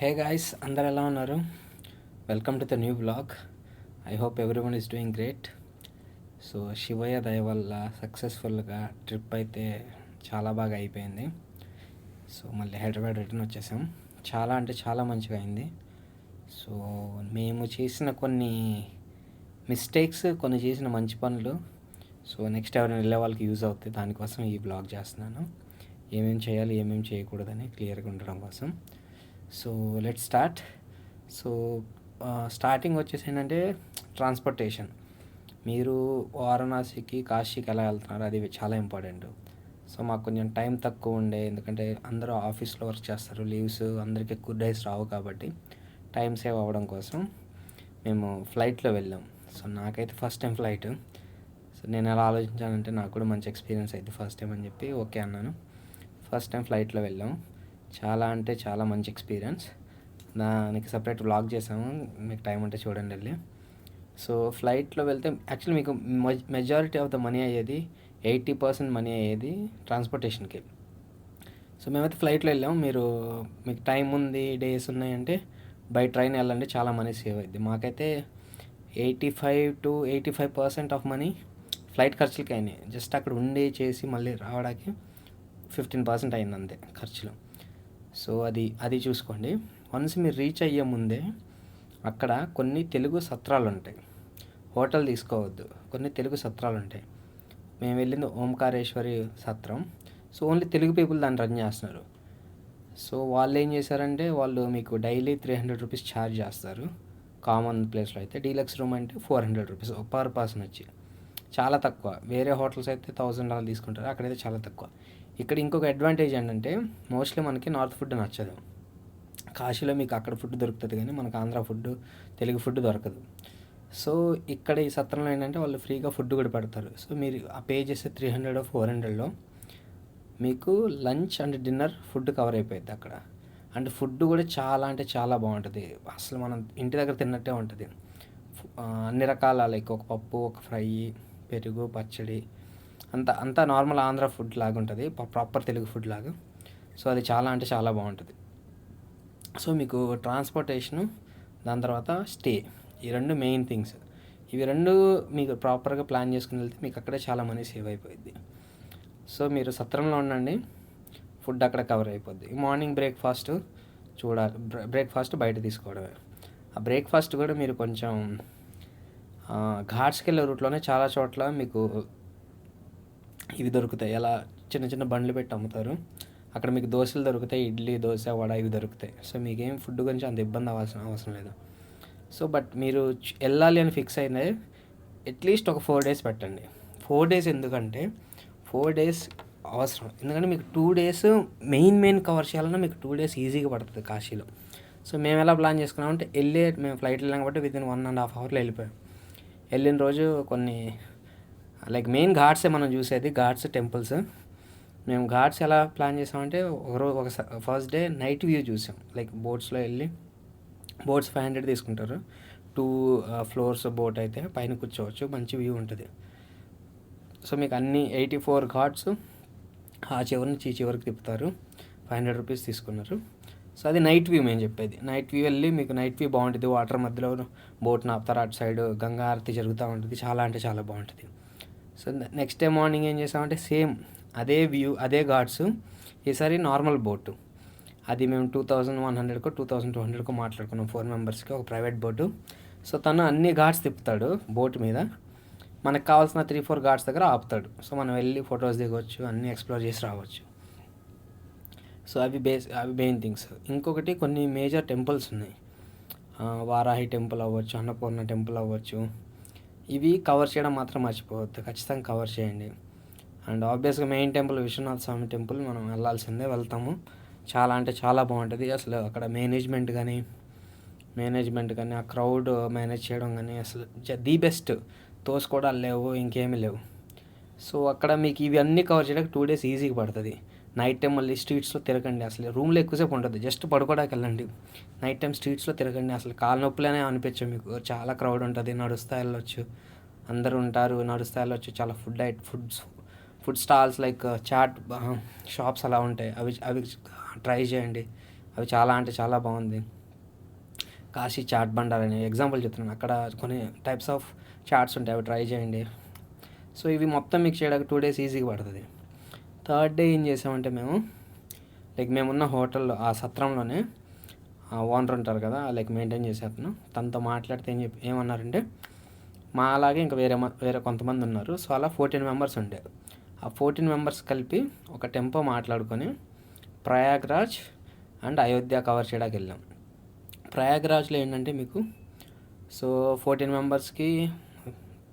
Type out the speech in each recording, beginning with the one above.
Hey guys, అందరు ఎలా ఉన్నారు? Welcome to the new blog. I hope everyone is doing great. So Shivayya దయ వల్ల సక్సెస్ఫుల్గా ట్రిప్ అయితే చాలా బాగా అయిపోయింది. సో మళ్ళీ హైదరాబాద్ రిటర్న్ వచ్చేసాం. చాలా అంటే చాలా మంచిగా అయింది. సో మేము చేసిన కొన్ని మిస్టేక్స్, కొన్ని చేసిన మంచి పనులు, సో నెక్స్ట్ ఎవరైనా వెళ్ళే వాళ్ళకి యూజ్ అవుతాయి. దానికోసం ఈ బ్లాగ్ చేస్తున్నాను. ఏమేమి చేయాలి, ఏమేమి చేయకూడదని క్లియర్గా ఉండడం కోసం. So let start. So starting వచ్చేసి ఏంటంటే ట్రాన్స్పోర్టేషన్. మీరు వారణాసికి, కాశీకి ఎలా వెళ్తున్నారు అది చాలా ఇంపార్టెంట్. సో మాకు కొంచెం టైం తక్కువ ఉండే, ఎందుకంటే అందరూ ఆఫీస్లో వర్క్ చేస్తారు, లీవ్స్ అందరికీ ఎక్కువ డేస్ రావు, కాబట్టి టైం సేవ్ అవ్వడం కోసం మేము ఫ్లైట్లో వెళ్ళాం. సో నాకైతే ఫస్ట్ టైం ఫ్లైట్. సో నేను ఎలా ఆలోచించానంటే నాకు కూడా మంచి ఎక్స్పీరియన్స్ అయితే ఫస్ట్ టైం అని చెప్పి ఓకే అన్నాను. ఫస్ట్ టైం ఫ్లైట్లో వెళ్ళాం. చాలా అంటే చాలా మంచి ఎక్స్పీరియన్స్. దానికి సపరేట్ వ్లాగ్ చేసాము, మీకు టైం ఉంటే చూడండి వెళ్ళి. సో ఫ్లైట్లో వెళ్తే యాక్చువల్లీ మీకు మెజారిటీ ఆఫ్ ద మనీ అయ్యేది 80% మనీ అయ్యేది ట్రాన్స్పోర్టేషన్కి. సో మేమైతే ఫ్లైట్లో వెళ్ళాం. మీకు టైం ఉంది, డేస్ ఉన్నాయంటే బై ట్రైన్ వెళ్ళండి, చాలా మనీ సేవ్ అయింది. మాకైతే 85% ఆఫ్ మనీ ఫ్లైట్ ఖర్చులకి అయినాయి. జస్ట్ అక్కడ ఉండి చేసి మళ్ళీ రావడానికి 15% అయింది అంతే ఖర్చులు. సో అది చూసుకోండి. వన్స్ మీరు రీచ్ అయ్యే ముందే అక్కడ కొన్ని తెలుగు సత్రాలు ఉంటాయి. హోటల్ తీసుకోవద్దు, కొన్ని తెలుగు సత్రాలు ఉంటాయి. మేము వెళ్ళింది ఓంకారేశ్వరి సత్రం. సో ఓన్లీ తెలుగు పీపుల్ దాన్ని రన్ చేస్తున్నారు. సో వాళ్ళు ఏం చేశారంటే వాళ్ళు మీకు డైలీ 300 రూపీస్ ఛార్జ్ చేస్తారు. కామన్ ప్లేస్లో అయితే డీలక్స్ రూమ్ అంటే 400 రూపీస్ పర్ పర్సన్ వచ్చి, చాలా తక్కువ. వేరే హోటల్స్ అయితే $1000 తీసుకుంటారు, అక్కడైతే చాలా తక్కువ. ఇక్కడ ఇంకొక అడ్వాంటేజ్ ఏంటంటే మోస్ట్లీ మనకి నార్త్ ఫుడ్ నచ్చదు. కాశీలో మీకు అక్కడ ఫుడ్ దొరుకుతుంది, కానీ మనకు ఆంధ్ర ఫుడ్, తెలుగు ఫుడ్ దొరకదు. సో ఇక్కడ ఈ సత్రంలో ఏంటంటే వాళ్ళు ఫ్రీగా ఫుడ్ కూడా పెడతారు. సో మీరు ఆ పే చేసే 300 400లో మీకు lunch and dinner food cover అయిపోయింది అక్కడ. అండ్ ఫుడ్ కూడా చాలా అంటే చాలా బాగుంటుంది. అసలు మనం ఇంటి దగ్గర తిన్నట్టే ఉంటుంది. అన్ని రకాల, లైక్ ఒక పప్పు, ఒక ఫ్రై, పెరుగు, పచ్చడి, అంతా నార్మల్ ఆంధ్ర ఫుడ్ లాగా ఉంటుంది, ప్రాపర్ తెలుగు ఫుడ్ లాగా. సో అది చాలా అంటే చాలా బాగుంటుంది. సో మీకు ట్రాన్స్పోర్టేషను, దాని తర్వాత స్టే, ఈ రెండు మెయిన్ థింగ్స్. ఇవి రెండు మీకు ప్రాపర్గా ప్లాన్ చేసుకుని వెళ్తే మీకు అక్కడే చాలా మనీ సేవ్ అయిపోయింది. సో మీరు సత్రంలో ఉండండి, ఫుడ్ అక్కడ కవర్ అయిపోద్ది. మార్నింగ్ బ్రేక్ఫాస్ట్ చూడాలి, బ్రేక్ఫాస్ట్ బయట తీసుకోవడమే. ఆ బ్రేక్ఫాస్ట్ కూడా మీరు కొంచెం ఘాట్స్కి వెళ్ళే రూట్లోనే చాలా చోట్ల మీకు ఇవి దొరుకుతాయి. ఎలా చిన్న చిన్న బండ్లు పెట్టి అమ్ముతారు. అక్కడ మీకు దోశలు దొరుకుతాయి, ఇడ్లీ, దోశ, వడ ఇవి దొరుకుతాయి. సో మీకేం ఫుడ్ గురించి అంత ఇబ్బంది అవసరం లేదు. సో బట్ మీరు వెళ్ళాలి అని ఫిక్స్ అయితే అట్లీస్ట్ ఒక 4 days పెట్టండి. 4 days ఎందుకంటే 4 days అవసరం. ఎందుకంటే మీకు 2 days మెయిన్ కవర్ చేయాలన్నా మీకు 2 days ఈజీగా పడుతుంది కాశీలో. సో మేము ఎలా ప్లాన్ చేసుకున్నామంటే మేము ఫ్లైట్ వెళ్ళాం కాబట్టి వితిన్ 1.5 hourలో వెళ్ళిపోయాం. వెళ్ళిన రోజు కొన్ని లైక్ మెయిన్ ఘాట్సే మనం చూసేది, ఘాట్స్, టెంపుల్స్. మేము ఘాట్స్ ఎలా ప్లాన్ చేసామంటే ఒక ఫస్ట్ డే నైట్ వ్యూ చూసాం. లైక్ బోట్స్లో వెళ్ళి, బోట్స్ 500 తీసుకుంటారు. 2 floors బోట్ అయితే పైన కూర్చోవచ్చు, మంచి వ్యూ ఉంటుంది. సో మీకు అన్ని 84 ఘాట్స్ ఆ చివరి నుంచి ఈ చివరికి తిప్పుతారు. 500 రూపీస్ తీసుకున్నారు. సో అది నైట్ వ్యూ మేము చెప్పేది. నైట్ వ్యూ వెళ్ళి మీకు నైట్ వ్యూ బాగుంటుంది. వాటర్ మధ్యలో బోట్ నాపుతారు, అటు సైడ్ గంగా ఆరతి జరుగుతూ ఉంటుంది. చాలా అంటే చాలా బాగుంటుంది. సో నెక్స్ట్ డే మార్నింగ్ ఏం చేసామంటే సేమ్ అదే వ్యూ, అదే ఘాట్స్, ఈసారి నార్మల్ బోటు. అది మేము 2100కో 2200కో మాట్లాడుకున్నాం 4 members ఒక ప్రైవేట్ బోటు. సో తను అన్ని ఘాట్స్ తిప్పుతాడు బోట్ మీద. మనకు కావాల్సిన 3-4 ఘాట్స్ దగ్గర ఆపుతాడు. సో మనం వెళ్ళి ఫొటోస్ దిగవచ్చు, అన్నీ ఎక్స్ప్లోర్ చేసి రావచ్చు. సో అవి మెయిన్ థింగ్స్. ఇంకొకటి కొన్ని మేజర్ టెంపుల్స్ ఉన్నాయి. వారాహి టెంపుల్ అవ్వచ్చు, అన్నపూర్ణ టెంపుల్ అవ్వచ్చు. ఇవి కవర్ చేయడం మాత్రం మర్చిపోవద్దు, ఖచ్చితంగా కవర్ చేయండి. అండ్ ఆబ్వియస్గా మెయిన్ టెంపుల్ విశ్వనాథ స్వామి టెంపుల్ మనం వెళ్ళాల్సిందే, వెళ్తాము. చాలా అంటే చాలా బాగుంటుంది. అసలు అక్కడ మేనేజ్మెంట్ కానీ ఆ క్రౌడ్ మేనేజ్ చేయడం కానీ అసలు ది బెస్ట్. తోసుకోవడాలు లేవు, ఇంకేమీ లేవు. సో అక్కడ మీకు ఇవి అన్నీ కవర్ చేయడానికి 2 days ఈజీగా పడుతుంది. నైట్ టైం మళ్ళీ స్ట్రీట్స్లో తిరగండి, అసలు రూమ్లో ఎక్కువసేపు ఉంటుంది, జస్ట్ పడుకోవడానికి వెళ్ళండి. నైట్ టైం స్ట్రీట్స్లో తిరగండి, అసలు కాలు నొప్పులనే అనిపించవు మీకు. చాలా క్రౌడ్ ఉంటుంది, నడుస్తూ వెళ్ళొచ్చు, అందరూ ఉంటారు, నడుస్తూ వెళ్ళొచ్చు. చాలా food stalls like chaat shops అలా ఉంటాయి, అవి ట్రై చేయండి. అవి చాలా అంటే చాలా బాగుంది. కాశీ చాట్ బండార్ అని ఎగ్జాంపుల్ చెప్తున్నాను, అక్కడ కొన్ని టైప్స్ ఆఫ్ చాట్స్ ఉంటాయి, అవి ట్రై చేయండి. సో ఇవి మొత్తం మీకు చేయడానికి 2 days ఈజీగా పడుతుంది. థర్డ్ డే ఏం చేసామంటే మేము మేమున్న హోటల్లో ఆ సత్రంలోనే ఓనర్ ఉంటారు కదా, మెయింటైన్ చేసే అతను, తనతో మాట్లాడితే ఏమన్నారంటే మా అలాగే ఇంకా వేరే కొంతమంది ఉన్నారు. సో అలా 14 members ఉండే. ఆ 14 members కలిపి ఒక టెంపో మాట్లాడుకొని ప్రయాగ్రాజ్ అండ్ అయోధ్య కవర్ చేయడానికి వెళ్ళాం. ప్రయాగ్రాజ్లో ఏంటంటే మీకు 14 membersకి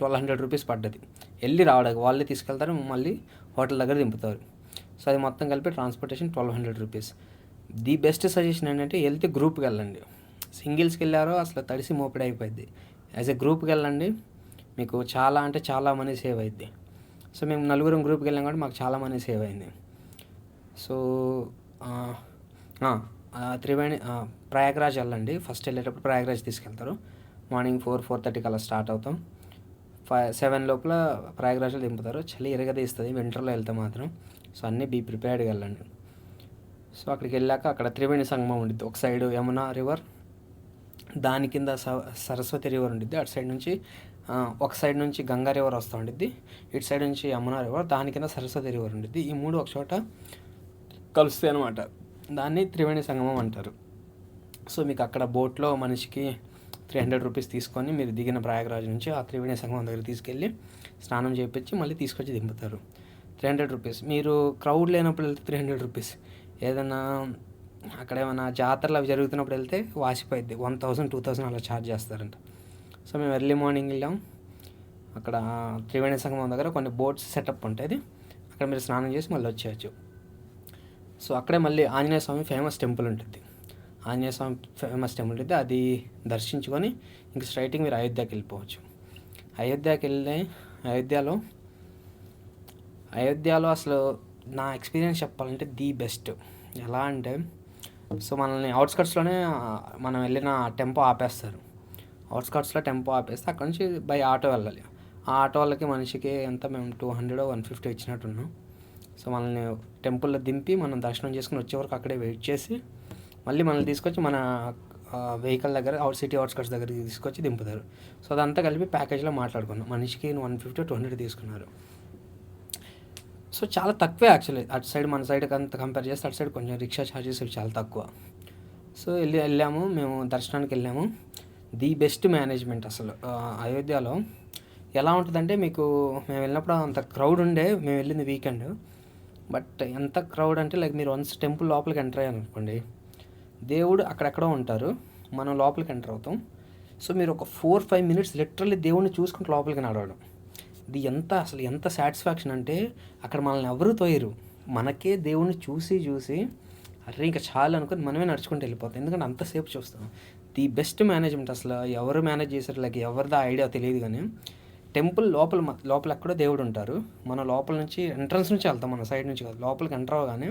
1200 rupees పడ్డది. వెళ్ళి రావడానికి వాళ్ళే తీసుకెళ్తారు, మళ్ళీ హోటల్ దగ్గర దింపుతారు. సో అది మొత్తం కలిపి transportation 1200 rupees. The best suggestion ఏంటంటే వెళ్తే గ్రూప్కి వెళ్ళండి. సింగిల్స్కి వెళ్ళారో అసలు తడిసి మోపిడి అయిపోయింది. యాజ్ ఎ గ్రూప్కి వెళ్ళండి, మీకు చాలా అంటే చాలా మనీ సేవ్ అయింది. సో మేము 4 గ్రూప్కి వెళ్ళాం కాబట్టి మాకు చాలా మనీ సేవ్ అయింది. సో త్రివేణి ప్రయాగ్రాజ్ వెళ్ళండి. ఫస్ట్ వెళ్ళేటప్పుడు ప్రయాగ్రాజ్ తీసుకెళ్తారు. మార్నింగ్ 4-4:30 అలా స్టార్ట్ అవుతాం. 7 లోపల ప్రయాగ్రాజ్లో దింపుతారు. చలి ఎరగదీస్తుంది వింటర్లో వెళ్తే మాత్రం. సో అన్నీ బీ ప్రిపేర్డ్గా వెళ్ళండి. సో అక్కడికి వెళ్ళాక అక్కడ త్రివేణి సంగమం ఉండిద్ది. ఒక సైడ్ యమునా రివర్, దాని కింద సరస్వతి రివర్ ఉండిద్ది. అటు సైడ్ నుంచి ఒక సైడ్ నుంచి గంగా రివర్ వస్తూ ఉండిద్ది, ఇటు సైడ్ నుంచి యమునా రివర్, దాని కింద సరస్వతి రివర్ ఉండిద్ది. ఈ మూడు ఒక చోట కలుస్తాయి అనమాట. దాన్ని త్రివేణి సంగమం అంటారు. సో మీకు అక్కడ బోట్లో మనిషికి 300 rupees తీసుకొని మీరు దిగిన ప్రయాగరాజ్ నుంచి ఆ త్రివేణి సంగమం దగ్గర తీసుకెళ్ళి స్నానం చేయించి మళ్ళీ తీసుకొచ్చి దింపుతారు. 300 rupees. మీరు క్రౌడ్ లేనప్పుడు వెళ్తే 300 rupees. ఏదైనా అక్కడ ఏమైనా జాతరలు అవి జరుగుతున్నప్పుడు వెళ్తే వాసిపోయిద్ది, 1000-2000 అలా ఛార్జ్ చేస్తారంట. సో మేము ఎర్లీ మార్నింగ్ వెళ్ళాం. అక్కడ త్రివేణి సంగమం దగ్గర కొన్ని బోట్స్ సెటప్ ఉంటుంది, అక్కడ మీరు స్నానం చేసి మళ్ళీ వచ్చేయచ్చు. సో అక్కడే మళ్ళీ ఆంజనేయ స్వామి ఫేమస్ టెంపుల్ ఉంటుంది. ఆంజనేయ స్వామి ఫేమస్ టెంపుల్ ఉంటుంది, అది దర్శించుకొని ఇంక స్ట్రైట్గా మీరు అయోధ్యకి వెళ్ళిపోవచ్చు. అయోధ్యకి వెళ్ళి అయోధ్యలో అసలు నా ఎక్స్పీరియన్స్ చెప్పాలంటే ది బెస్ట్. ఎలా అంటే సో మనల్ని అవుట్స్కట్స్లోనే మనం వెళ్ళిన టెంపో ఆపేస్తారు. అవుట్స్కట్స్లో టెంపో ఆపేస్తే అక్కడ నుంచి బై ఆటో వెళ్ళాలి. ఆ ఆటో వాళ్ళకి మనిషికి ఎంత మేము 200-150 ఇచ్చినట్టున్నాం. సో మనల్ని టెంపుల్లో దింపి మనం దర్శనం చేసుకుని వచ్చే వరకు అక్కడే వెయిట్ చేసి మళ్ళీ మనల్ని తీసుకొచ్చి మన వెహికల్ దగ్గర సిటీ అవుట్స్కట్స్ దగ్గరికి తీసుకొచ్చి దింపుతారు. సో అదంతా కలిపి ప్యాకేజ్లో మాట్లాడుకున్నాం. మనిషికి 150-200 తీసుకున్నారు. సో చాలా తక్కువే యాక్చువల్లీ. అటు సైడ్ మన సైడ్కి అంత కంపేర్ చేస్తే అటు సైడ్ కొంచెం రిక్షా ఛార్జెస్ చాలా తక్కువ. సో వెళ్ళాము మేము దర్శనానికి వెళ్ళాము. ది బెస్ట్ మేనేజ్మెంట్ అసలు అయోధ్యలో. ఎలా ఉంటుందంటే మీకు మేము వెళ్ళినప్పుడు అంత క్రౌడ్ ఉండే, మేము వెళ్ళింది వీకెండ్. బట్ ఎంత క్రౌడ్ అంటే మీరు వన్స్ టెంపుల్ లోపలికి ఎంటర్ అయ్యాను అనుకోండి, దేవుడు అక్కడెక్కడో ఉంటారు, మనం లోపలికి ఎంటర్ అవుతాం. సో మీరు ఒక 4-5 minutes లిటరల్లీ దేవుడిని చూసుకుంటూ లోపలికి నడవడం. ఇది ఎంత సాటిస్ఫాక్షన్ అంటే అక్కడ మనల్ని ఎవరు తోయరు, మనకే దేవుడిని చూసి అరే ఇంకా చాలా అనుకుని మనమే నడుచుకుంటూ వెళ్ళిపోతాం, ఎందుకంటే అంతసేపు చూస్తాం. ది బెస్ట్ మేనేజ్మెంట్ అసలు. ఎవరు మేనేజ్ చేశారు ఎవరిదా ఐడియా తెలియదు, కానీ టెంపుల్ లోపల ఎక్కడో దేవుడు ఉంటారు. మన లోపల నుంచి ఎంట్రన్స్ నుంచి వెళ్తాం, మన సైడ్ నుంచి కాదు. లోపలికి ఎంటర్ అవ్వగానే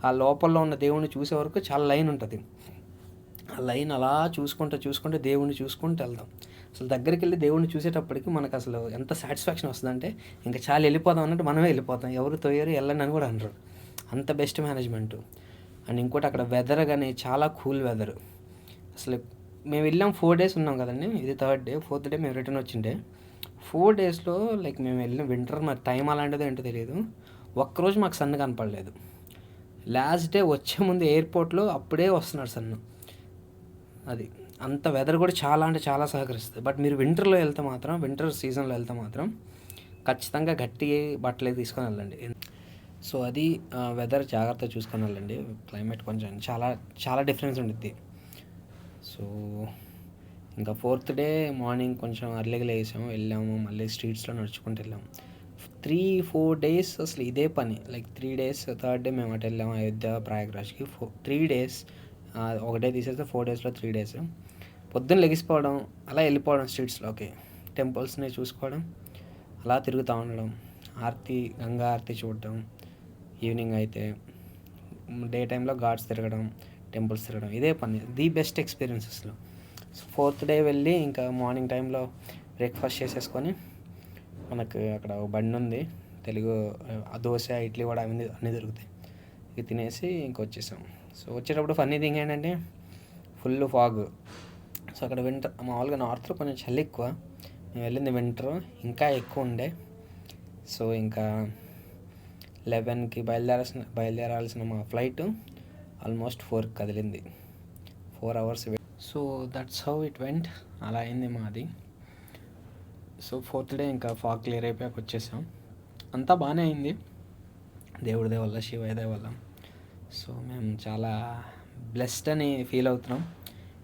ఆ లోపల్లో ఉన్న దేవుడిని చూసే వరకు చాలా లైన్ ఉంటుంది. ఆ లైన్ అలా చూసుకుంటే దేవుడిని చూసుకుంటూ వెళ్దాం. అసలు దగ్గరికి వెళ్ళి దేవుడిని చూసేటప్పటికి మనకు అసలు ఎంత సాటిస్ఫాక్షన్ వస్తుందంటే ఇంకా చాలా వెళ్ళిపోదాం అన్నట్టు మనమే వెళ్ళిపోతాం. ఎవరు తోయరు, వెళ్ళండి అని కూడా అనరు. అంత బెస్ట్ మేనేజ్మెంటు. అండ్ ఇంకోటి అక్కడ వెదర్ కానీ చాలా కూల్ వెదర్. అసలు మేము వెళ్ళాం 4 days ఉన్నాం కదండి, ఇది 3rd day. 4th day మేము రిటర్న్ వచ్చిండే. 4 daysలో మేము వెళ్ళిన వింటర్ మరి టైం అలాంటిదో ఏంటో తెలియదు, ఒక్కరోజు మాకు సన్ కనపడలేదు. లాస్ట్ డే వచ్చే ముందు ఎయిర్పోర్ట్లో అప్పుడే వస్తున్నాడు సన్ను. అది అంత వెదర్ కూడా చాలా అంటే చాలా సహకరిస్తుంది. బట్ మీరు వింటర్ సీజన్లో వెళ్తే మాత్రం ఖచ్చితంగా గట్టి బట్టలు తీసుకొని వెళ్ళండి. సో అది వెదర్ జాగ్రత్తగా చూసుకొని వెళ్ళండి. క్లైమేట్ కొంచెం చాలా డిఫరెన్స్ ఉంటుంది. సో ఇంకా 4th day మార్నింగ్ కొంచెం అర్లీగా వెళ్ళాము, మళ్ళీ స్ట్రీట్స్లో నడుచుకుంటూ వెళ్ళాము. 3-4 days అసలు ఇదే పని. 3 days 3rd day మేము అటు వెళ్ళాము అయోధ్య ప్రయాగ్రాజ్కి. 3 days ఒకటే తీసేస్తే 4 daysలో 3 days. పొద్దున్న లెగిసిపోవడం, అలా వెళ్ళిపోవడం స్ట్రీట్స్లోకి, టెంపుల్స్ని చూసుకోవడం, అలా తిరుగుతూ ఉండడం, గంగా ఆరతి చూడడం. ఈవినింగ్ అయితే డే టైంలో ఘాట్స్ తిరగడం, టెంపుల్స్ తిరగడం, ఇదే పని. The best ఎక్స్పీరియన్సెస్లో. 4th day వెళ్ళి ఇంకా మార్నింగ్ టైంలో బ్రేక్ఫాస్ట్ చేసేసుకొని, మనకు అక్కడ బండి ఉంది దోశ, ఇడ్లీ, వడ అన్నీ దొరుకుతాయి. ఇవి తినేసి ఇంకొచ్చేసాం. సో వచ్చేటప్పుడు ఫన్నీ థింగ్ ఏంటంటే ఫుల్ ఫాగ్. సో అక్కడ వింటర్ మామూలుగా నార్త్లో కొంచెం చలి ఎక్కువ, మేము వెళ్ళింది వింటర్ ఇంకా ఎక్కువ ఉండే. సో ఇంకా 11కి బయలుదేరాల్సిన మా ఫ్లైట్ ఆల్మోస్ట్ 4కి కదిలింది. 4 hours. So that's how it went. అలా అయింది మాది. సో 4th డే ఇంకా ఫాగ్ క్లియర్ అయిపోయాక వచ్చేసాం. అంతా బాగానే అయింది దేవుడి వల్ల, శివయ్య వల్ల. సో మేము చాలా బ్లెస్డ్ అని ఫీల్ అవుతున్నాం.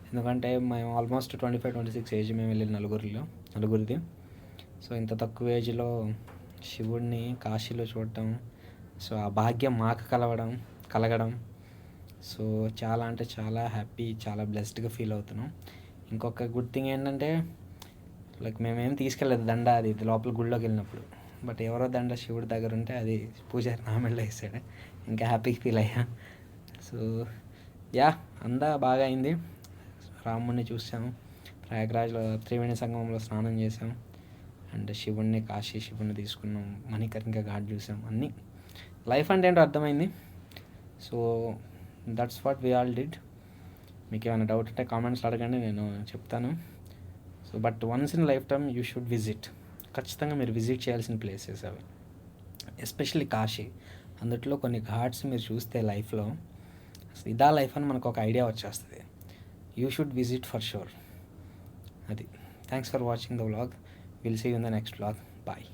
ఎందుకంటే మేము ఆల్మోస్ట్ 25-26 ఏజ్ మేము వెళ్ళిన నలుగురిది. సో ఇంత తక్కువ ఏజ్లో శివుడిని కాశీలో చూడటం, సో ఆ భాగ్యం మాకు కలగడం, సో చాలా అంటే చాలా హ్యాపీ, చాలా బ్లెస్డ్గా ఫీల్ అవుతున్నాం. ఇంకొక గుడ్ థింగ్ ఏంటంటే లైక్ మేమేం తీసుకెళ్ళలేదు దండ, అది లోపల గుళ్ళోకి వెళ్ళినప్పుడు. బట్ ఎవరో దండ శివుడి దగ్గర ఉంటే అది పూజారి నా మెడలో వేసాడు. ఇంకా హ్యాపీగా ఫీల్ అయ్యా. సో అంతా బాగా అయింది. రాముడిని చూసాము, ప్రయాగ్రాజ్లో త్రివేణి సంగమంలో స్నానం చేసాం, అండ్ కాశీ శివుడిని తీసుకున్నాం, మణికర్ణిక ఘాట్ చూసాం. అన్నీ లైఫ్ అంటే ఏంటో అర్థమైంది. So that's what we all did. మీకు ఏమైనా డౌట్ ఉంటే కామెంట్స్లో అడగండి, నేను చెప్తాను. So but once in life time you should visit. ఖచ్చితంగా మీరు విజిట్ చేయాల్సిన ప్లేసెస్ అవి, ఎస్పెషల్లీ కాశీ. అందుట్లో కొన్ని ఘాట్స్ మీరు చూస్తే లైఫ్లో ఇదా లైఫ్ అని మనకు ఒక ఐడియా వచ్చేస్తుంది. You should visit for sure. అది. Thanks for watching the vlog. Will see you in the next vlog. Bye.